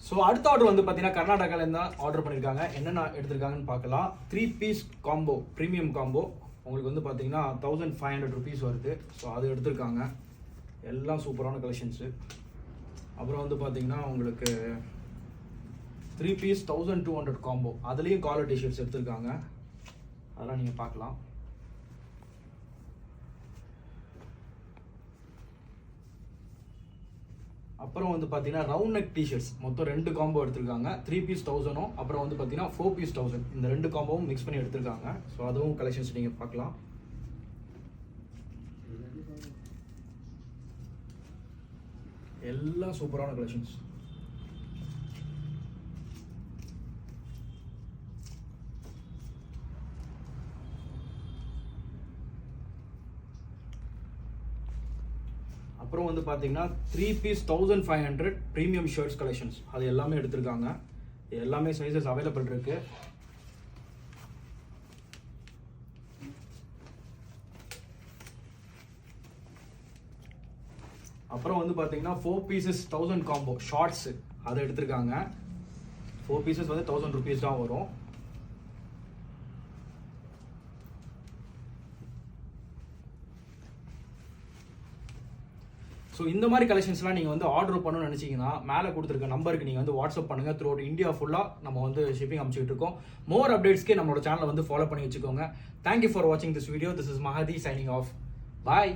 So அடுத்த order வந்து பார்த்தீங்கன்னா கர்நாடகாலேருந்து தான் ஆர்டர் பண்ணியிருக்காங்க. என்னென்ன எடுத்திருக்காங்கன்னு பார்க்கலாம். 3 பீஸ் காம்போ, ப்ரீமியம் காம்போ. உங்களுக்கு வந்து பார்த்தீங்கன்னா 1500 rupees வருது. ஸோ அது எடுத்திருக்காங்க. எல்லாம் சூப்பரான கலெக்ஷன்ஸு. அப்புறம் வந்து பார்த்தீங்கன்னா உங்களுக்கு 3 பீஸ் 1200 காம்போ, அதுலேயும் காலர் டிஷர்ட்ஸ் எடுத்திருக்காங்க. அதெல்லாம் நீங்கள் பார்க்கலாம். அப்புறம் வந்து பார்த்தீங்கன்னா ரவுண்ட் நெக் டிஷர்ட்ஸ் மொத்தம் 2 காம்போ எடுத்திருக்காங்க. 3 பீஸ் 1000, அப்புறம் வந்து பார்த்தீங்கன்னா 4 பீஸ் 1000, இந்த 2 காம்போவும் மிக்ஸ் பண்ணி எடுத்திருக்காங்க. ஸோ அதுவும் கலெக்ஷன்ஸ் நீங்கள் பார்க்கலாம். எல்லாம் சூப்பரான கலெக்ஷன்ஸ். அப்புறம் வந்து பார்த்தீங்கன்னா 3 பீஸ் 1500 ப்ரீமியம் ஷர்ட்ஸ் கலெக்ஷன்ஸ், அது எல்லாமே எடுத்திருக்காங்க. எல்லாமே சைஸஸ் அவைலபிள் இருக்கு. அப்புறம் வந்து பார்த்தீங்கன்னா 4 பீசஸ் 1000 காம்போ ஷார்ட்ஸ், அதை எடுத்திருக்காங்க. 4 பீசஸ் வந்து 1000 rupees தான் வரும். ஸோ இந்த மாதிரி கலெக்ஷன்ஸ்லாம் நீங்கள் வந்து ஆர்டர் பண்ணணும்னு நினச்சிங்கன்னா மேலே கொடுத்துருக்க நம்பருக்கு நீங்கள் வந்து வாட்ஸ்அப் பண்ணுங்கள். த்ரூ அவுட் இந்தியா ஃபுல்லாக நம்ம வந்து ஷிப்பிங் அனுப்பிச்சிட்டு இருக்கோம். மோர் அப்டேட்ஸ்க்கு நம்மளோட சேனலை வந்து ஃபாலோ பண்ணி வச்சுக்கோங்க. தேங்க்யூ ஃபார் வாட்சிங் this video. This is Mahdi signing off. Bye.